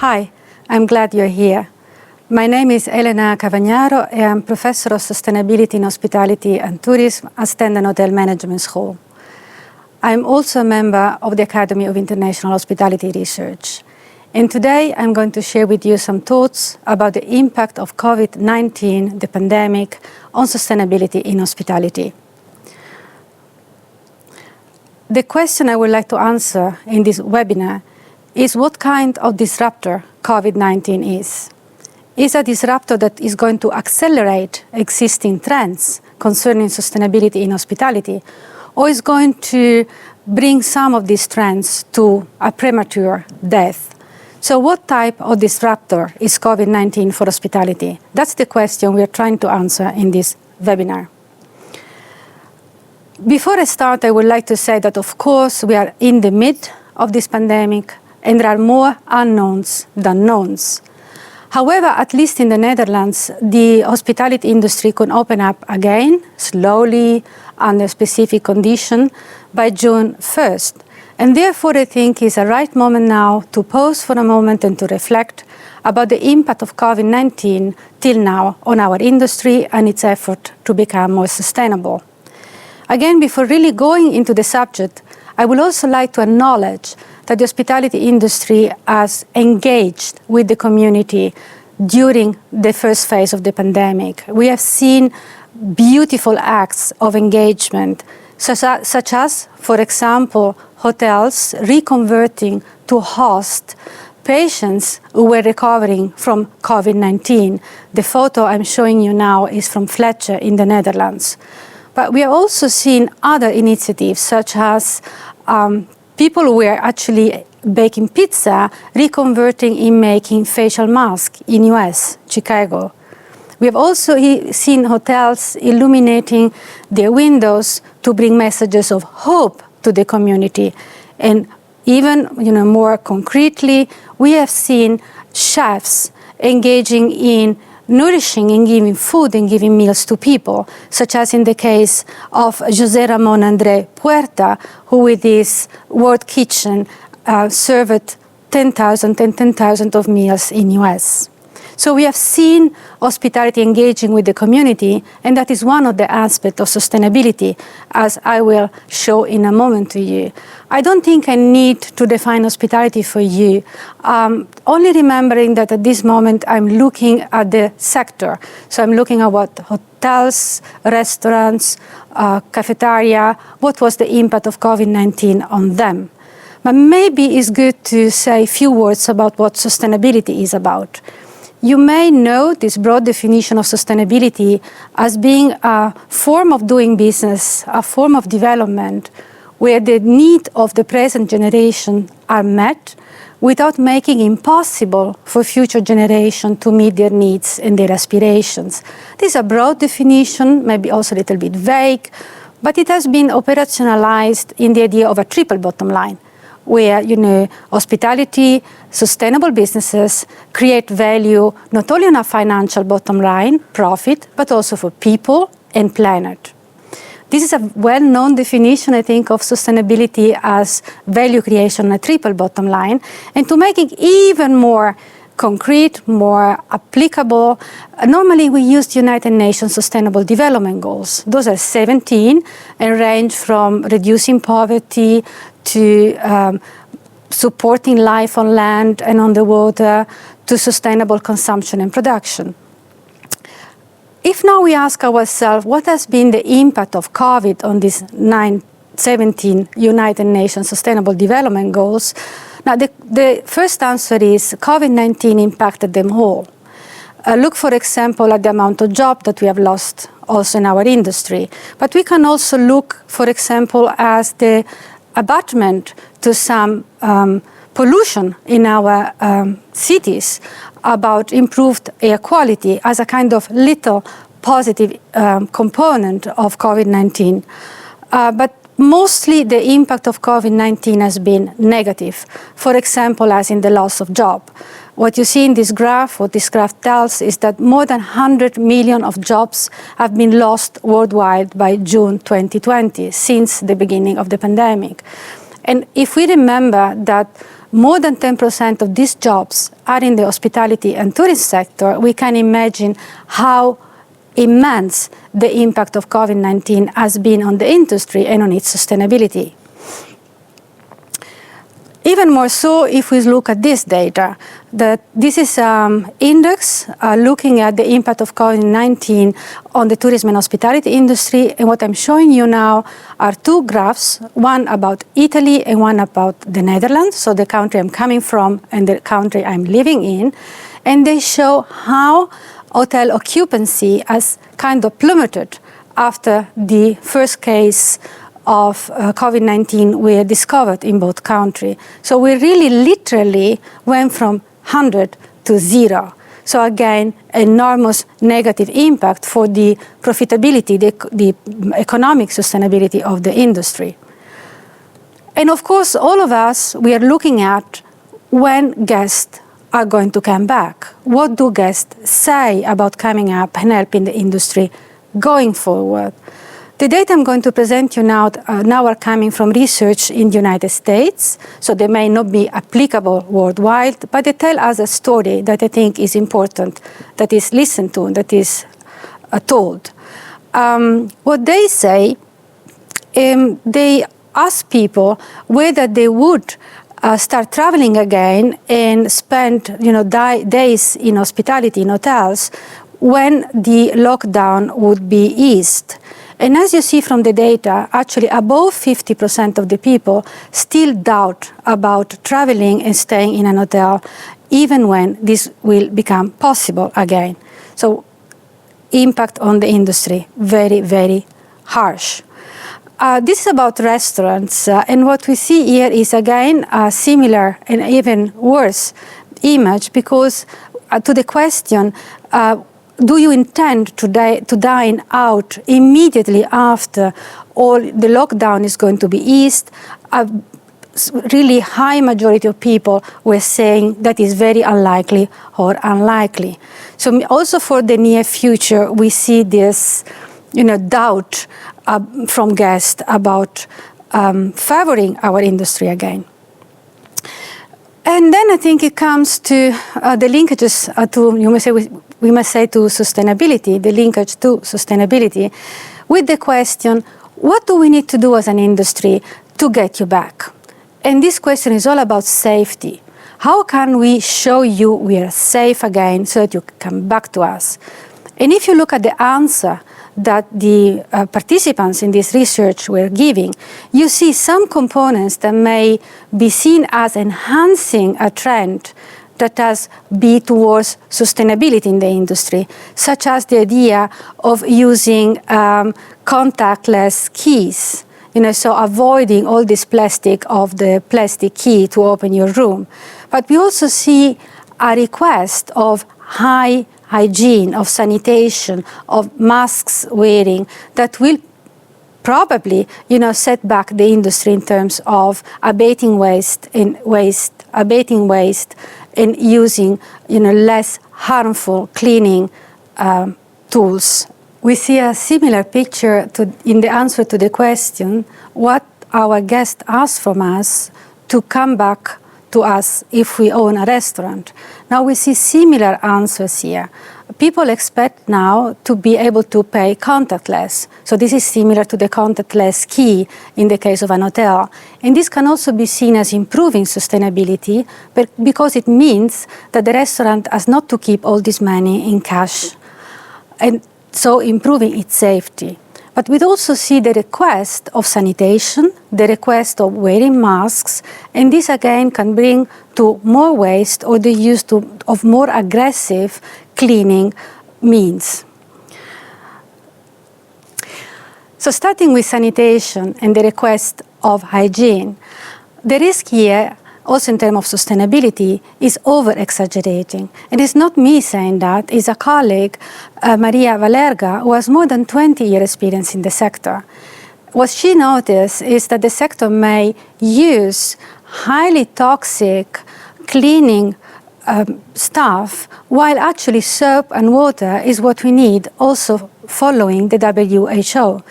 Hi, I'm glad you're here. My name is Elena Cavagnaro, and I'm Professor of Sustainability in Hospitality and Tourism at Stenden Hotel Management School. I'm also a member of the Academy of International Hospitality Research. And today I'm going to share with you some thoughts about the impact of COVID-19, the pandemic, on sustainability in hospitality. The question I would like to answer in this webinar is what kind of disruptor COVID-19 is. Is a disruptor that is going to accelerate existing trends concerning sustainability in hospitality, or is going to bring some of these trends to a premature death? So what type of disruptor is COVID-19 for hospitality? That's the question we are trying to answer in this webinar. Before I start, I would like to say that, of course, we are in the mid of this pandemic, and there are more unknowns than knowns. However, at least in the Netherlands, the hospitality industry can open up again, slowly, under specific conditions, by June 1st. And therefore, I think it's a right moment now to pause for a moment and to reflect about the impact of COVID-19 till now on our industry and its effort to become more sustainable. Again, before really going into the subject, I would also like to acknowledge that the hospitality industry has engaged with the community during the first phase of the pandemic. We have seen beautiful acts of engagement, such as, for example, hotels reconverting to host patients who were recovering from COVID-19. The photo I'm showing you now is from Fletcher in the Netherlands. But we have also seen other initiatives, such as people who were actually baking pizza, reconverting in making facial masks in US, Chicago. We have also seen hotels illuminating their windows to bring messages of hope to the community. And even more concretely, we have seen chefs engaging in nourishing and giving food and giving meals to people, such as in the case of José Ramón André Puerta, who with his World Kitchen served 10,000 of meals in US. So we have seen hospitality engaging with the community, and that is one of the aspects of sustainability, as I will show in a moment to you. I don't think I need to define hospitality for you, only remembering that at this moment I'm looking at the sector. So I'm looking at what hotels, restaurants, cafeteria, what was the impact of COVID-19 on them. But maybe it's good to say a few words about what sustainability is about. You may know this broad definition of sustainability as being a form of doing business, a form of development, where the needs of the present generation are met without making it impossible for future generations to meet their needs and their aspirations. This is a broad definition, maybe also a little bit vague, but it has been operationalized in the idea of a triple bottom line, where hospitality, sustainable businesses create value not only on a financial bottom line, profit, but also for people and planet. This is a well-known definition, I think, of sustainability as value creation on a triple bottom line. And to make it even more concrete, more applicable, normally we use the United Nations Sustainable Development Goals. Those are 17 and range from reducing poverty to supporting life on land and on the water, to sustainable consumption and production. If now we ask ourselves, what has been the impact of COVID on these 17 United Nations Sustainable Development Goals? Now, the first answer is COVID-19 impacted them all. Look, for example, at the amount of jobs that we have lost also in our industry. But we can also look, for example, as the abatement to some pollution in our cities, about improved air quality as a kind of little positive component of COVID-19. But mostly the impact of COVID-19 has been negative. For example, as in the loss of job. What you see in this graph, what this graph tells, is that more than 100 million of jobs have been lost worldwide by June 2020, since the beginning of the pandemic. And if we remember that more than 10% of these jobs are in the hospitality and tourism sector, we can imagine how immense the impact of COVID-19 has been on the industry and on its sustainability. Even more so if we look at this data, that this is index looking at the impact of COVID-19 on the tourism and hospitality industry. And what I'm showing you now are two graphs, one about Italy and one about the Netherlands, so the country I'm coming from and the country I'm living in. And they show how hotel occupancy has kind of plummeted after the first case of COVID-19 were discovered in both countries. So we really literally went from 100 to 0. So again, enormous negative impact for the profitability, the economic sustainability of the industry. And of course, all of us, we are looking at when guests are going to come back. What do guests say about coming up and helping the industry going forward? The data I'm going to present you now are coming from research in the United States, so they may not be applicable worldwide, but they tell us a story that I think is important, that is listened to, that is told. What they say, they ask people whether they would start traveling again and spend days in hospitality, in hotels, when the lockdown would be eased. And as you see from the data, actually above 50% of the people still doubt about traveling and staying in an hotel, even when this will become possible again. So impact on the industry, very, very harsh. This is about restaurants, and what we see here is again a similar and even worse image, because to the question, do you intend to dine out immediately after all the lockdown is going to be eased? A really high majority of people were saying that is very unlikely or unlikely. So also for the near future, we see this doubt from guests about favoring our industry again. And then I think it comes to the linkages we must say to sustainability, the linkage to sustainability, with the question, what do we need to do as an industry to get you back? And this question is all about safety. How can we show you we are safe again so that you come back to us? And if you look at the answer that the participants in this research were giving, you see some components that may be seen as enhancing a trend that has be towards sustainability in the industry, such as the idea of using contactless keys, so avoiding all this plastic of the plastic key to open your room. But we also see a request of high hygiene, of sanitation, of masks wearing that will probably, set back the industry in terms of abating waste and using, less harmful cleaning tools. We see a similar picture in the answer to the question, what our guests ask from us to come back to us if we own a restaurant. Now we see similar answers here. People expect now to be able to pay contactless. So this is similar to the contactless key in the case of an hotel. And this can also be seen as improving sustainability, but because it means that the restaurant has not to keep all this money in cash, and so improving its safety. But we also see the request of sanitation, the request of wearing masks, and this again can bring to more waste or the use of more aggressive cleaning means. So starting with sanitation and the request of hygiene, the risk here, also in terms of sustainability, is over-exaggerating. And it's not me saying that, it's a colleague, Maria Valerga, who has more than 20 years experience in the sector. What she noticed is that the sector may use highly toxic cleaning stuff, while actually soap and water is what we need, also following the WHO.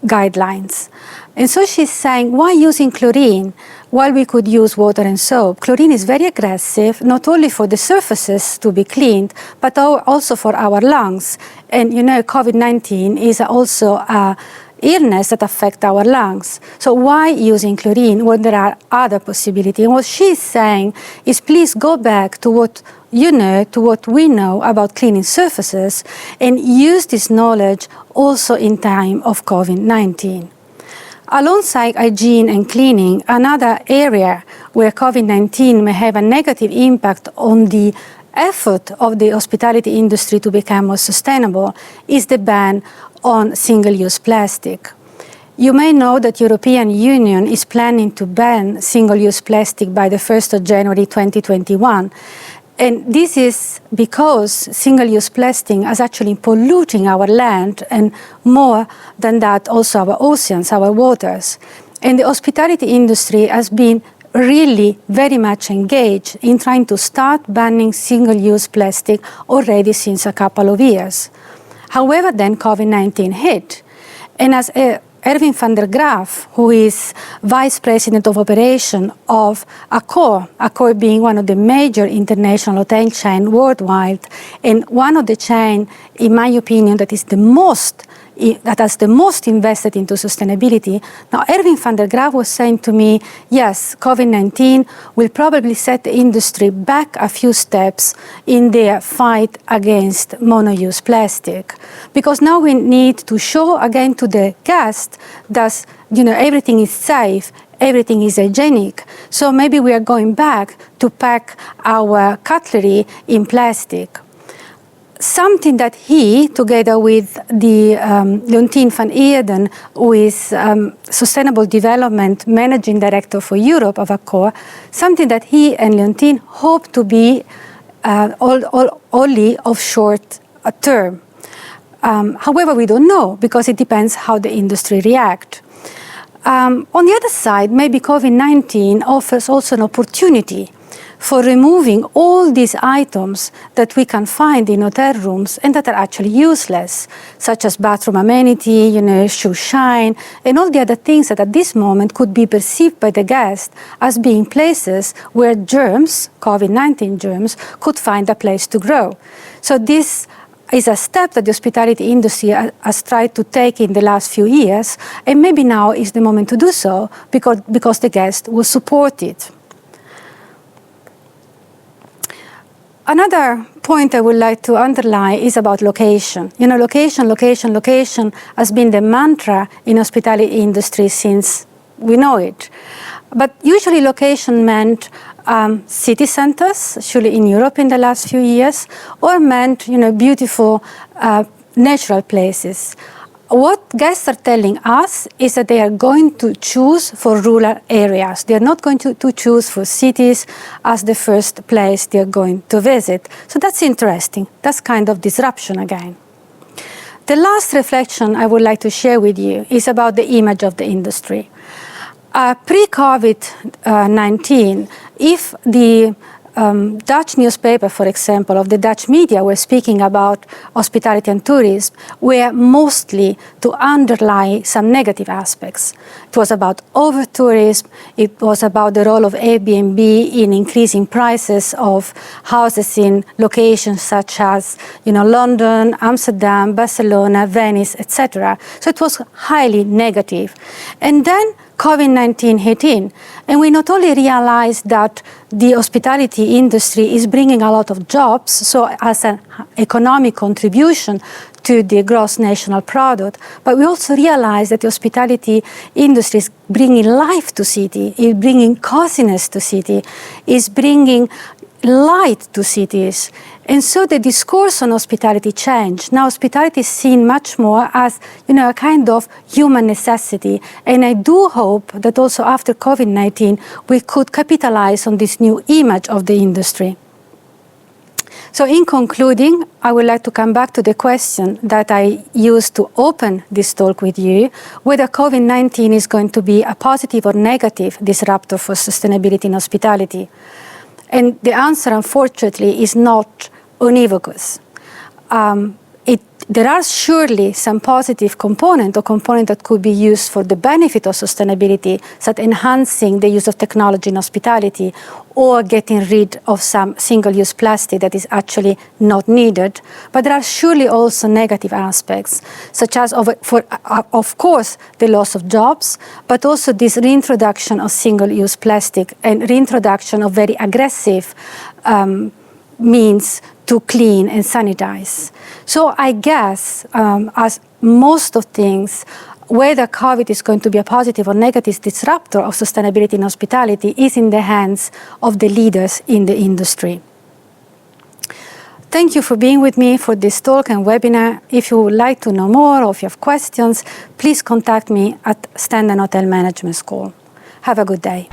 guidelines. And so she's saying, why using chlorine while we could use water and soap? Chlorine is very aggressive, not only for the surfaces to be cleaned, but also for our lungs. And you know, COVID-19 is also a illness that affects our lungs. So why using chlorine when there are other possibilities? And what she's saying is, please go back to what you know, to what we know about cleaning surfaces, and use this knowledge also in time of COVID-19. Alongside hygiene and cleaning, another area where COVID-19 may have a negative impact on the effort of the hospitality industry to become more sustainable is the ban on single-use plastic. You may know that the European Union is planning to ban single-use plastic by the 1st of January 2021. And this is because single-use plastic is actually polluting our land, and more than that, also our oceans, our waters. And the hospitality industry has been really very much engaged in trying to start banning single-use plastic already since a couple of years. However, then COVID-19 hit. And as Erwin van der Graaf, who is Vice President of Operation of Accor being one of the major international hotel chains worldwide, and one of the chains, in my opinion, that has the most invested into sustainability. Now, Erwin van der Graaf was saying to me, yes, COVID-19 will probably set the industry back a few steps in their fight against mono-use plastic. Because now we need to show again to the guests that everything is safe, everything is hygienic. So maybe we are going back to pack our cutlery in plastic. Something that he, together with the Leontien van Eerden, who is Sustainable Development Managing Director for Europe of Accor, something that he and Leontien hope to be only of short term. However, we don't know, because it depends how the industry reacts. On the other side, maybe COVID-19 offers also an opportunity for removing all these items that we can find in hotel rooms and that are actually useless, such as bathroom amenity, shoe shine, and all the other things that at this moment could be perceived by the guest as being places where germs, COVID-19 germs, could find a place to grow. So this is a step that the hospitality industry has tried to take in the last few years, and maybe now is the moment to do so because the guest will support it. Another point I would like to underline is about location. Location has been the mantra in hospitality industry since we know it. But usually location meant city centers, usually in Europe in the last few years, or meant beautiful natural places. What guests are telling us is that they are going to choose for rural areas. They are not going to choose for cities as the first place they are going to visit. So that's interesting. That's kind of disruption again. The last reflection I would like to share with you is about the image of the industry. Pre-COVID-19, if the Dutch newspaper, for example, of the Dutch media were speaking about hospitality and tourism, were mostly to underlie some negative aspects. It was about over-tourism, it was about the role of Airbnb in increasing prices of houses in locations such as London, Amsterdam, Barcelona, Venice, etc. So it was highly negative. And then COVID-19 hit in, and we not only realized that the hospitality industry is bringing a lot of jobs, so as an economic contribution to the gross national product, but we also realized that the hospitality industry is bringing life to city, is bringing coziness to city, is bringing light to cities. And so the discourse on hospitality changed. Now hospitality is seen much more as a kind of human necessity. And I do hope that also after COVID-19 we could capitalize on this new image of the industry. So in concluding, I would like to come back to the question that I used to open this talk with you, whether COVID-19 is going to be a positive or negative disruptor for sustainability in hospitality. And the answer, unfortunately, is not unequivocal. It there are surely some positive component or component that could be used for the benefit of sustainability, such as enhancing the use of technology in hospitality or getting rid of some single-use plastic that is actually not needed. But there are surely also negative aspects, such as, of course, the loss of jobs, but also this reintroduction of single-use plastic and reintroduction of very aggressive means to clean and sanitize. So I guess, as most of things, whether COVID is going to be a positive or negative disruptor of sustainability in hospitality is in the hands of the leaders in the industry. Thank you for being with me for this talk and webinar. If you would like to know more or if you have questions, please contact me at Stenden Hotel Management School. Have a good day.